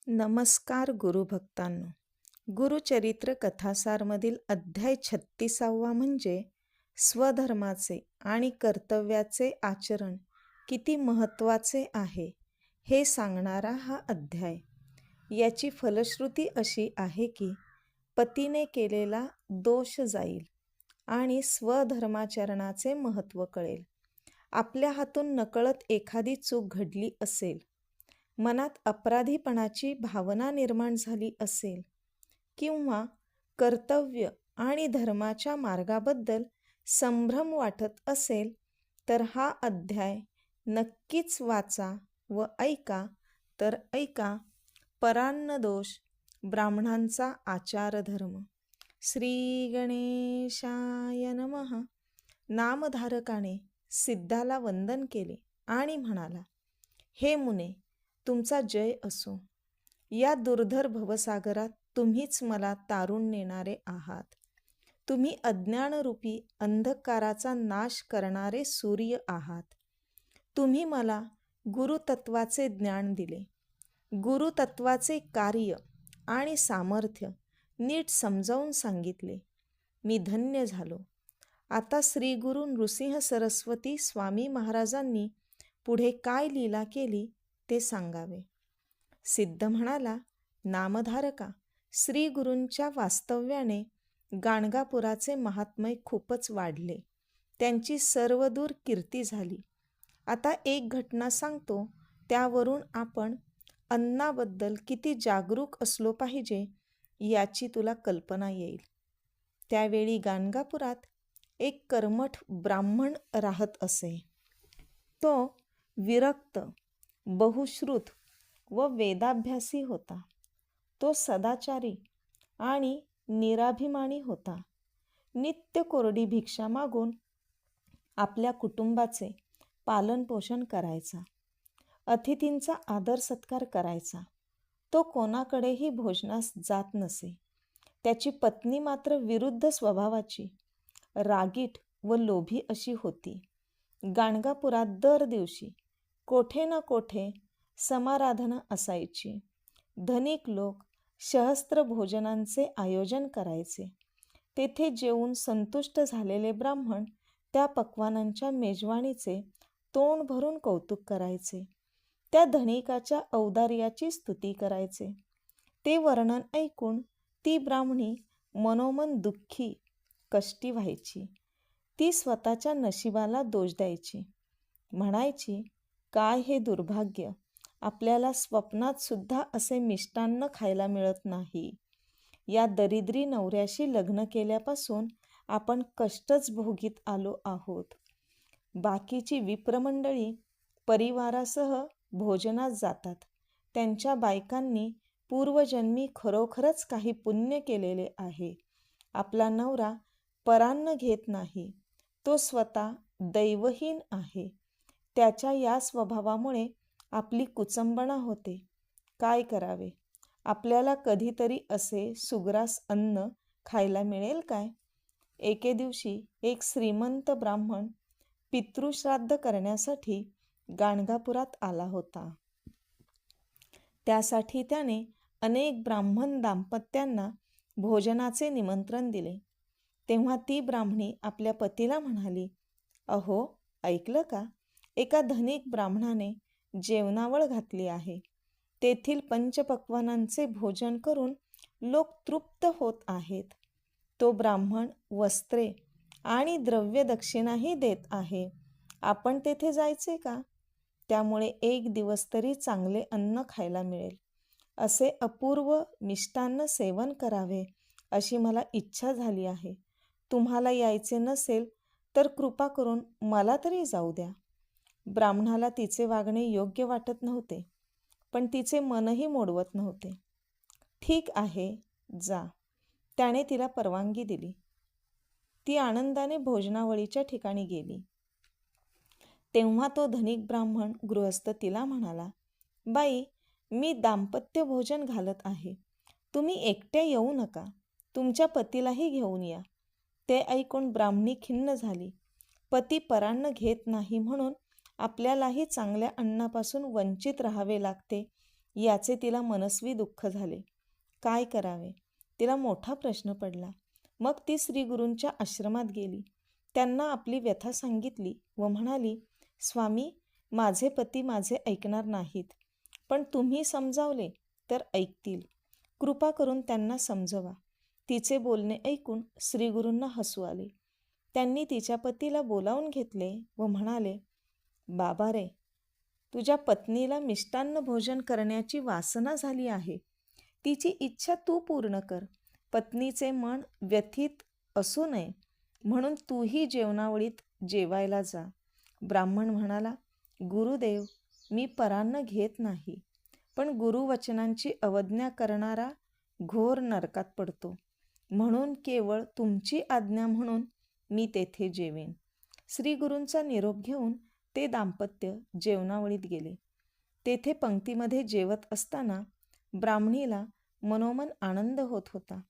नमस्कार गुरुभक्तांनो. गुरुचरित्र कथासारमधील अध्याय 36वा म्हणजे स्वधर्माचे आणि कर्तव्याचे आचरण किती महत्त्वाचे आहे हे सांगणारा हा अध्याय. याची फलश्रुती अशी आहे की पतीने केलेला दोष जाईल आणि स्वधर्माचरणाचे महत्त्व कळेल. आपल्या हातून नकळत एखादी चूक घडली असेल, मनात अपराधीपणाची भावना निर्माण झाली असेल किंवा कर्तव्य आणि धर्माच्या मार्गाबद्दल संभ्रम वाटत असेल तर हा अध्याय नक्कीच वाचा व ऐका. तर ऐका. परान्नदोष, ब्राह्मणांचा आचारधर्म. श्री गणेशाय नमः. नामधारकाने सिद्धाला वंदन केले आणि म्हणाला, हे मुने, तुमचा जय असो. या दुर्धर भवसागरात तुम्हीच मला तारून नेणारे आहात. तुम्ही अज्ञानरूपी अंधकाराचा नाश करणारे सूर्य आहात. तुम्ही मला गुरुतत्वाचे ज्ञान दिले. गुरुतत्वाचे कार्य आणि सामर्थ्य नीट समजावून सांगितले. मी धन्य झालो. आता श्री गुरु नृसिंह सरस्वती स्वामी महाराजांनी पुढे काय लीला केली ते सांगावे. सिद्ध म्हणाला, नामधारका, श्री गुरूंच्या वास्तव्याने गाणगापुराचे महात्म्य खूपच वाढले. त्यांची सर्वदूर कीर्ती झाली. आता एक घटना सांगतो, त्यावरून आपण अन्नाबद्दल किती जागरूक असलो पाहिजे याची तुला कल्पना येईल. त्यावेळी गाणगापुरात एक कर्मठ ब्राह्मण राहत असे. तो विरक्त, बहुश्रुत व वेदाभ्यासी होता. तो सदाचारी आणि निराभिमानी होता. नित्य कोरडी भिक्षा मागून आपल्या कुटुंबाचे पालनपोषण करायचा. अतिथींचा आदर सत्कार करायचा. तो कोणाकडेही भोजनास जात नसे. त्याची पत्नी मात्र विरुद्ध स्वभावाची, रागीट व लोभी अशी होती. गाणगापुरात दर दिवशी कोठे ना कोठे समाराधना असायची. धनिक लोक सहस्त्र भोजनांचे आयोजन करायचे. तेथे जेवून संतुष्ट झालेले ब्राह्मण त्या पक्वानांच्या मेजवानीचे तोंड भरून कौतुक करायचे. त्या धनिकाच्या औदार्याची स्तुती करायचे. ते वर्णन ऐकून ती ब्राह्मणी मनोमन दुःखी, कष्टी व्हायची. ती स्वतःच्या नशिबाला दोष द्यायची. म्हणायची, काय हे दुर्भाग्य, आपल्याला स्वप्नात सुद्धा असे मिष्टान्न खायला मिळत नाही. या दरिद्री नवऱ्याशी लग्न केल्यापासून आपण कष्टच भोगीत आलो आहोत. बाकीची विप्रमंडळी परिवारासह भोजनास जातात. त्यांच्या बायकांनी पूर्वजन्मी खरोखरच काही पुण्य केलेले आहे. आपला नवरा परान्न घेत नाही. तो स्वतः दैवहीन आहे. त्याच्या या स्वभावामुळे आपली कुचंबणा होते. काय करावे? आपल्याला कधीतरी असे सुग्रास अन्न खायला मिळेल काय? एके दिवशी एक श्रीमंत ब्राह्मण पितृश्राद्ध करण्यासाठी गाणगापुरात आला होता. त्यासाठी त्याने अनेक ब्राह्मण दाम्पत्यांना भोजनाचे निमंत्रण दिले. तेव्हा ती ब्राह्मणी आपल्या पतीला म्हणाली, अहो, ऐकलं का? एका धनिक ब्राह्मणाने जेवणावळ घातली आहे. तेथील पंचपक्वानांचे भोजन करून लोक तृप्त होत आहेत. तो ब्राह्मण वस्त्रे आणि द्रव्य दक्षिणाही देत आहे. आपण तेथे जायचे का? त्यामुळे एक दिवस तरी चांगले अन्न खायला मिळेल. असे अपूर्व मिष्टान्न सेवन करावे अशी मला इच्छा झाली आहे. तुम्हाला यायचे नसेल तर कृपा करून मला तरी जाऊ द्या. ब्राह्मणाला तिचे वागणे योग्य वाटत नव्हते, पण तिचे मनही मोडवत नव्हते. ठीक आहे, जा. त्याने तिला परवानगी दिली. ती आनंदाने भोजनावळीच्या ठिकाणी गेली. तेव्हा तो धनिक ब्राह्मण गृहस्थ तिला म्हणाला, बाई, मी दाम्पत्य भोजन घालत आहे. तुम्ही एकट्या येऊ नका. तुमच्या पतीलाही घेऊन या. ते ऐकून ब्राह्मणी खिन्न झाली. पती परान्न घेत नाही म्हणून आपल्यालाही चांगल्या अन्नापासून वंचित राहावे लागते याचे तिला मनस्वी दुःख झाले. काय करावे, तिला मोठा प्रश्न पडला. मग ती श्रीगुरूंच्या आश्रमात गेली. त्यांना आपली व्यथा सांगितली व म्हणाली, स्वामी, माझे पती माझे ऐकणार नाहीत, पण तुम्ही समजावले तर ऐकतील. कृपा करून त्यांना समजवा. तिचे बोलणे ऐकून श्रीगुरूंना हसू आले. त्यांनी तिच्या पतीला बोलावून घेतले व म्हणाले, बाबा रे, तुझ्या पत्नीला मिष्टान्न भोजन करण्याची वासना झाली आहे. तिची इच्छा तू पूर्ण कर. पत्नीचे मन व्यथित असू नये म्हणून तूही जेवणावळीत जेवायला जा. ब्राह्मण म्हणाला, गुरुदेव, मी परान्न घेत नाही, पण गुरुवचनांची अवज्ञा करणारा घोर नरकात पडतो. म्हणून केवळ तुमची आज्ञा म्हणून मी तेथे जेवेन. श्रीगुरूंचा निरोप घेऊन ते दाम्पत्य जेवणावळीत गेले. तेथे पंक्तीमध्ये जेवत असताना ब्राह्मणीला मनोमन आनंद होत होता.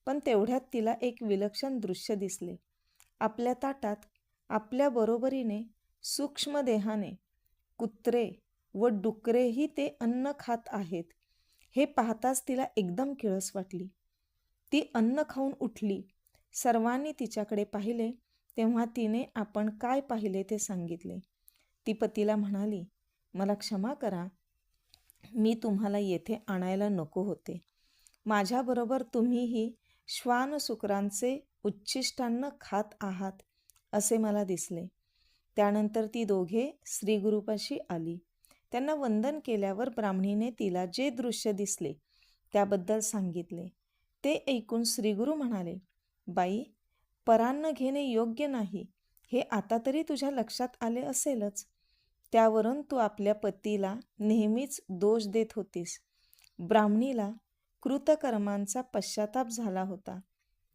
पण तेवढ्यात तिला एक विलक्षण दृश्य दिसले. आपल्या ताटात आपल्या बरोबरीने सूक्ष्म देहाने कुत्रे व डुकरेही ते अन्न खात आहेत. हे पाहताच तिला एकदम किळस वाटली. ती अन्न खाऊन उठली. सर्वांनी तिच्याकडे पाहिले तेव्हा तिने आपण काय पाहिले ते सांगितले. ती पतीला म्हणाली, मला क्षमा करा, मी तुम्हाला येथे आणायला नको होते. माझ्याबरोबर तुम्हीही श्वानशुक्रांचे उच्छिष्टान्न खात आहात असे मला दिसले. त्यानंतर ती दोघे श्रीगुरूपाशी आली. त्यांना वंदन केल्यावर ब्राह्मणीने तिला जे दृश्य दिसले त्याबद्दल सांगितले. ते ऐकून श्रीगुरू म्हणाले, बाई, परान्न घेणे योग्य नाही हे आता तरी तुझ्या लक्षात आले असेलच. त्यावरून तू आपल्या पतीला नेहमीच दोष देत होतीस. ब्राह्मणीला कृतकर्मांचा पश्चाताप झाला होता.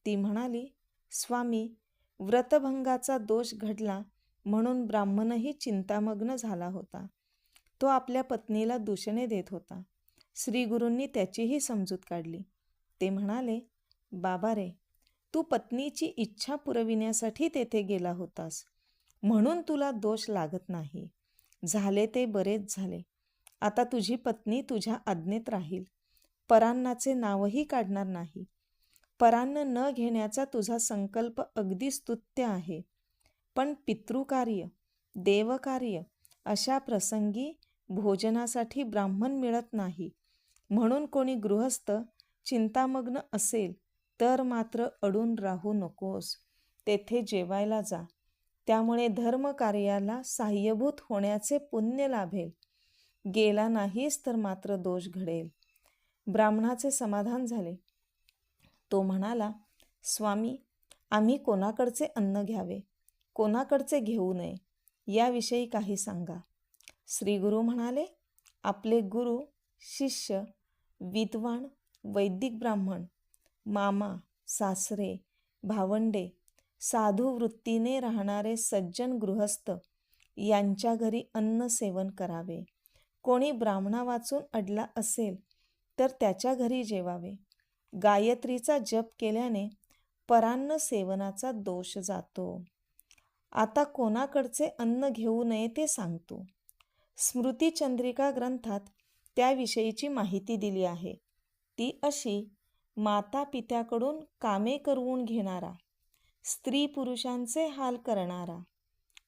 ती म्हणाली, स्वामी, व्रतभंगाचा दोष घडला म्हणून ब्राह्मणही चिंतामग्न झाला होता. तो आपल्या पत्नीला दूषणे देत होता. श्रीगुरूंनी त्याचीही समजूत काढली. ते म्हणाले, बाबा रे, तू पत्नीची इच्छा पुरविण्यासाठी तेथे गेला होतास, म्हणून तुला दोष लागत नाही. झाले ते बरेच झाले. आता तुझी पत्नी तुझ्या आज्ञेत राहील. परान्नाचे नावही काढणार नाही. परान्न न घेण्याचा तुझा संकल्प अगदी स्तुत्य आहे. पण पितृकार्य, देवकार्य अशा प्रसंगी भोजनासाठी ब्राह्मण मिळत नाही. म्हणून कोणी गृहस्थ चिंतामग्न असेल तर मात्र अडून राहू नकोस. तेथे जेवायला जा. त्यामुळे धर्मकार्याला साह्यभूत होण्याचे पुण्य लाभेल. गेला नाहीस तर मात्र दोष घडेल. ब्राह्मणाचे समाधान झाले. तो म्हणाला, स्वामी, आम्ही कोणाकडचे अन्न घ्यावे, कोणाकडचे घेऊ नये याविषयी काही सांगा. श्रीगुरू म्हणाले, आपले गुरु, शिष्य, विद्वान, वैदिक ब्राह्मण, मामा, सासरे, भावंडे, साधू वृत्तीने राहणारे सज्जन गृहस्थ यांच्या घरी अन्न सेवन करावे. कोणी ब्राह्मणा वाचून अडला असेल तर त्याच्या घरी जेवावे. गायत्रीचा जप केल्याने परान्न सेवनाचा दोष जातो. आता कोणाकडचे अन्न घेऊ नये ते सांगतो. स्मृतिचंद्रिका ग्रंथात त्याविषयीची माहिती दिली आहे. ती अशी, माता पित्याकडून कामे करवून घेणारा, स्त्री पुरुषांचे हाल करणारा,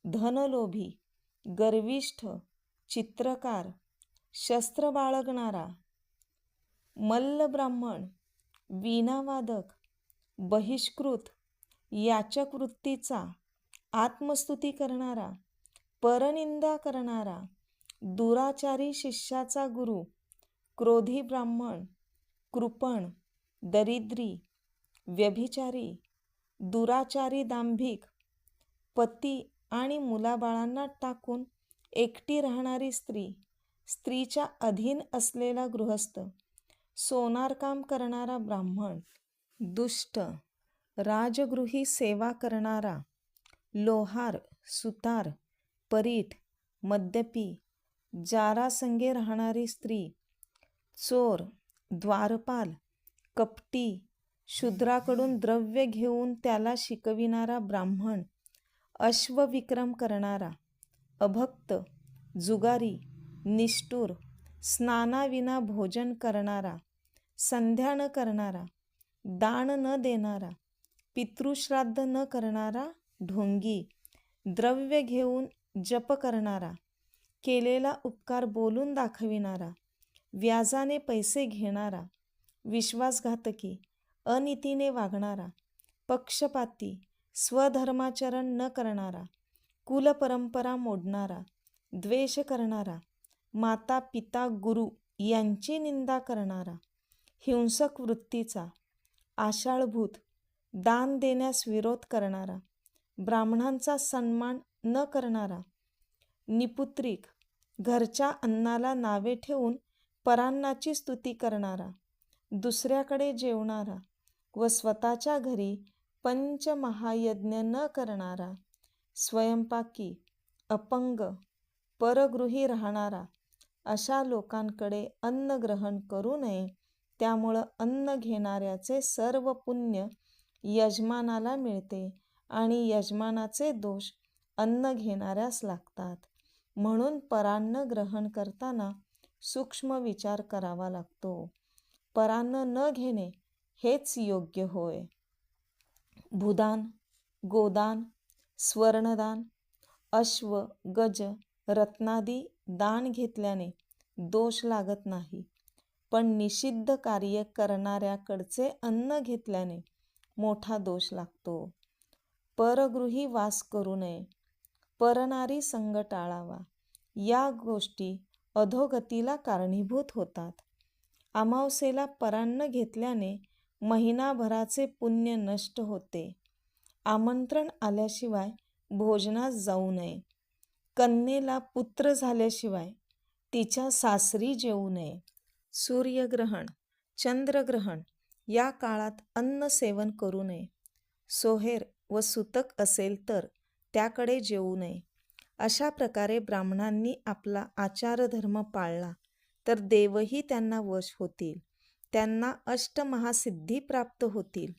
धनलोभी, गर्विष्ठ, चित्रकार, शस्त्र बाळगणारा, मल्ल ब्राह्मण, वीणावादक, बहिष्कृत, याचक वृत्तीचा, आत्मस्तुती करणारा, परनिंदा करणारा, दुराचारी शिष्याचा गुरु, क्रोधी ब्राह्मण, कृपण, दरिद्री, व्यभिचारी, दुराचारी दांभिक, पती आणि मुलाबाळांना टाकून एकटी राहणारी स्त्री, स्त्रीच्या अधीन असलेला गृहस्थ, सोनारकाम करणारा ब्राह्मण, दुष्ट, राजगृही सेवा करणारा, लोहार, सुतार, परीट, मद्यपी, जारासंगे राहणारी स्त्री, चोर, द्वारपाल, कपटी, शूद्राकडून द्रव्य घेऊन त्याला शिकविणारा ब्राह्मण, अश्वविक्रम करणारा, अभक्त, जुगारी, निष्ठुर, स्नानाविना भोजन करणारा, संध्या न करणारा, दान न देणारा, पितृश्राद्ध न करणारा ढोंगी, द्रव्य घेऊन जप करणारा, केलेला उपकार बोलून दाखविणारा, व्याजाने पैसे घेणारा, विश्वासघातकी, अनितीने वागणारा, पक्षपाती, स्वधर्माचरण न करणारा, कुलपरंपरा मोडणारा, द्वेष करणारा, माता पिता गुरु यांची निंदा करणारा, हिंसक वृत्तीचा, आशाळभूत, दान देण्यास विरोध करणारा, ब्राह्मणांचा सन्मान न करणारा, निपुत्रिक, घरच्या अन्नाला नावे ठेवून परान्नाची स्तुती करणारा, दुसऱ्याकडे जेवणारा व स्वतःच्या घरी पंचमहायज्ञ न करणारा, स्वयंपाकी, अपंग, परगृही राहणारा, अशा लोकांकडे अन्न ग्रहण करू नये. त्यामुळं अन्न घेणाऱ्याचे सर्व पुण्य यजमानाला मिळते आणि यजमानाचे दोष अन्न घेणाऱ्यास लागतात. म्हणून परान्न ग्रहण करताना सूक्ष्म विचार करावा लागतो. परान्न न घेणे हेच योग्य होय. भूदान, गोदान, स्वर्णदान, अश्व, गज, रत्नादी दान घेतल्याने दोष लागत नाही. पण निषिद्ध कार्य करणाऱ्याकडचे अन्न घेतल्याने मोठा दोष लागतो. परगृही वास करू नये, परनारी संग टाळावा. या गोष्टी अधोगतीला कारणीभूत होतात. अमावस्येला परान्न घेतल्याने महिनाभराचे पुण्य नष्ट होते. आमंत्रण आल्याशिवाय भोजनास जाऊ नये. कन्येला पुत्र झाल्याशिवाय तिच्या सासरी जेवू नये. सूर्यग्रहण, चंद्रग्रहण या काळात अन्न सेवन करू नये. सोहेर व सुतक असेल तर त्याकडे जेवू नये. अशा प्रकारे ब्राह्मणांनी आपला आचारधर्म पाळला तर देवही त्यांना वश होतील. त्यांना अष्टमहासिद्धी प्राप्त होतील.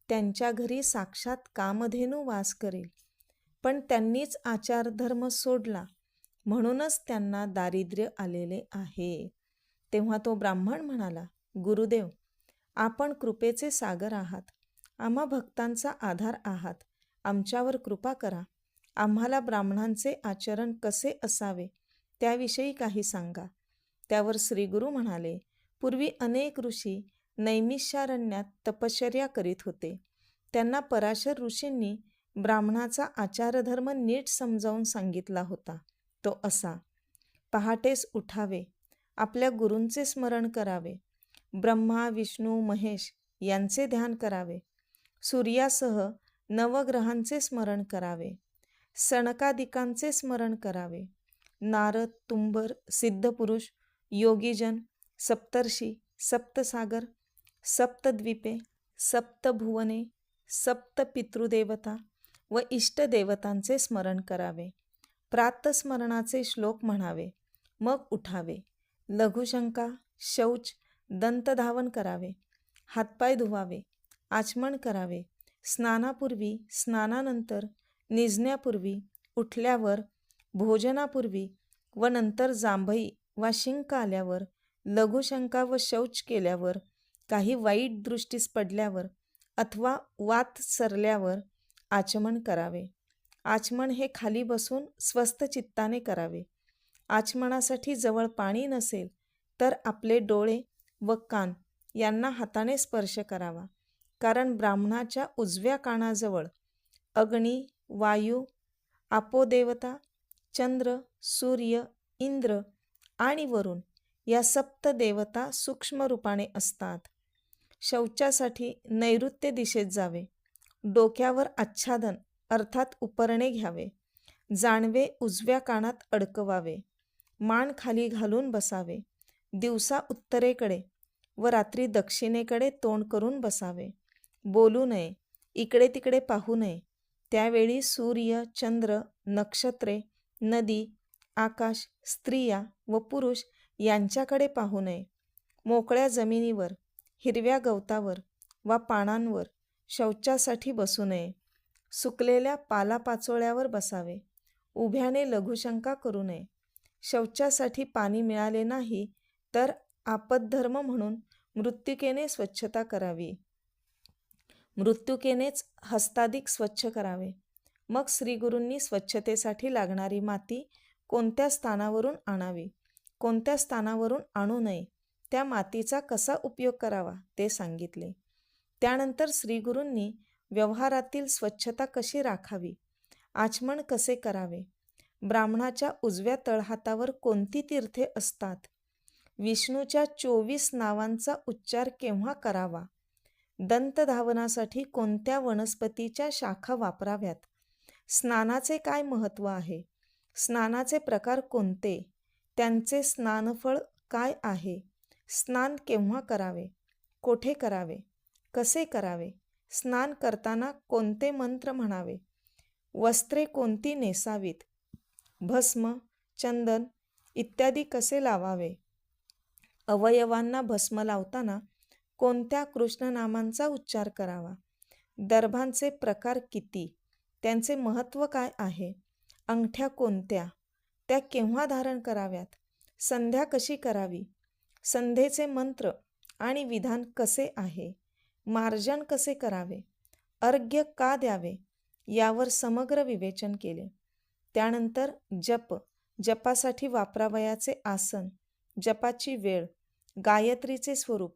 त्यांच्या घरी साक्षात कामधेनू वास करेल. पण त्यांनीच आचारधर्म सोडला म्हणूनच त्यांना दारिद्र्य आलेले आहे. तेव्हा तो ब्राह्मण म्हणाला, गुरुदेव, आपण कृपेचे सागर आहात. आम्हा भक्तांचा आधार आहात. आमच्यावर कृपा करा. आम्हाला ब्राह्मणांचे आचरण कसे असावे त्याविषयी काही सांगा. त्यावर श्रीगुरु म्हणाले, पूर्वी अनेक ऋषी नैमिषारण्यात तपश्चर्या करीत होते. त्यांना पराशर ऋषींनी ब्राह्मणाचा आचारधर्म नीट समजावून सांगितला होता. तो असा: पहाटेस उठावे, आपल्या गुरूंचे स्मरण करावे, ब्रह्मा विष्णू महेश यांचे ध्यान करावे, सूर्यासह नवग्रहांचे स्मरण करावे, सनकादिकांचे स्मरण करावे, नारद, तुंबर, सिद्धपुरुष, योगीजन, सप्तर्षी, सप्तसागर, सप्तद्वीपे, सप्तभुवने, सप्त पितृदेवता व इष्टदेवतांचे स्मरण करावे. प्रातस्मरणाचे श्लोक म्हणावे. मग उठावे. लघुशंका, शौच, दंतधावन करावे. हातपाय धुवावे. आचमन करावे. स्नानापूर्वी, स्नानानंतर, निजण्यापूर्वी, उठल्यावर, भोजनापूर्वी व नंतर जांभई वा शिंक आल्यावर, लघुशंका व शौच केल्यावर, काही वाईट दृष्टीस पडल्यावर अथवा वात सरल्यावर आचमन करावे. आचमन हे खाली बसून स्वस्थ चित्ताने करावे. आचमनासाठी जवळ पाणी नसेल तर आपले डोळे व कान यांना हाताने स्पर्श करावा. कारण ब्राह्मणाच्या उजव्या कानाजवळ अग्नी, वायू, आपोदेवता, चंद्र, सूर्य, इंद्र आणि वरुण या सप्त देवता सूक्ष्म रूपाने असतात. शौचासाठी नैऋत्य दिशेत जावे. डोक्यावर आच्छादन अर्थात उपरणे घ्यावे. जानवे उजव्या कानात अडकवावे. मान खाली घालून बसावे. दिवसा उत्तरेकडे व रात्री दक्षिणेकडे तोंड करून बसावे. बोलू नये. इकडे तिकडे पाहू नये. त्यावेळी सूर्य, चंद्र, नक्षत्रे, नदी, आकाश, स्त्रिया व पुरुष यांच्याकडे पाहू नये. मोकळ्या जमिनीवर, हिरव्या गवतावर वा पानांवर शौचासाठी बसू नये. सुकलेल्या पालापाचोळ्यावर बसावे. उभ्याने लघुशंका करू नये. शौचासाठी पाणी मिळाले नाही तर आपदधर्म म्हणून मृत्तिकेने स्वच्छता करावी. मृत्तिकेनेच हस्ताधिक स्वच्छ करावे. मग श्रीगुरूंनी स्वच्छतेसाठी लागणारी माती कोणत्या स्थानावरून आणावी, कोणत्या स्थानावरून आणू नये, त्या मातीचा कसा उपयोग करावा ते सांगितले. त्यानंतर श्रीगुरूंनी व्यवहारातील स्वच्छता कशी राखावी, आचमन कसे करावे, ब्राह्मणाच्या उजव्या तळहातावर कोणती तीर्थे असतात, विष्णूच्या 24 नावांचा उच्चार केव्हा करावा, दंतधावनासाठी कोणत्या वनस्पतीच्या शाखा वापराव्यात, स्नानाचे काय महत्त्व आहे, स्नानाचे प्रकार कोणते, त्यांचे स्नानफळ काय आहे, स्नान केव्हा करावे, कोठे करावे, कसे करावे, स्नान करताना कोणते मंत्र म्हणावे, वस्त्रे कोणती नेसावीत, भस्म, चंदन इत्यादी कसे लावावे, अवयवांना भस्म लावताना कोणत्या कृष्णनामांचा उच्चार करावा, दर्भांचे प्रकार किती, त्यांचे महत्त्व काय आहे, अंगठ्या कोणत्या, त्या केव्हा धारण कराव्यात, संध्या कशी करावी, संध्येचे मंत्र आणि विधान कसे आहे, मार्जन कसे करावे, अर्घ्य का द्यावे, यावर समग्र विवेचन केले. त्यानंतर जपासाठी वापरावयाचे आसन, जपाची वेळ, गायत्रीचे स्वरूप,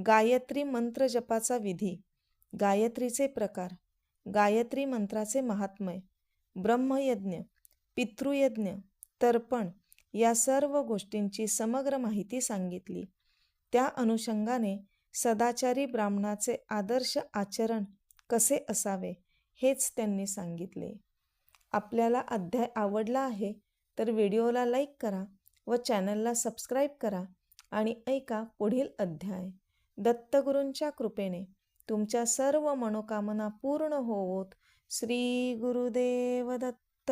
गायत्री मंत्र जपाचा विधी, गायत्रीचे प्रकार, गायत्री मंत्राचे महात्म्य, ब्रह्मयज्ञ, पितृयज्ञ, तर्पण या सर्व गोष्टींची समग्र माहिती सांगितली. त्या अनुषंगाने सदाचारी ब्राह्मणाचे आदर्श आचरण कसे असावे हेच त्यांनी सांगितले. आपल्याला अध्याय आवडला आहे तर व्हिडिओला लाईक करा व चॅनलला सबस्क्राईब करा आणि ऐका पुढील अध्याय. दत्तगुरूंच्या कृपेने तुमच्या सर्व मनोकामना पूर्ण होवोत. श्री गुरुदेव दत्त.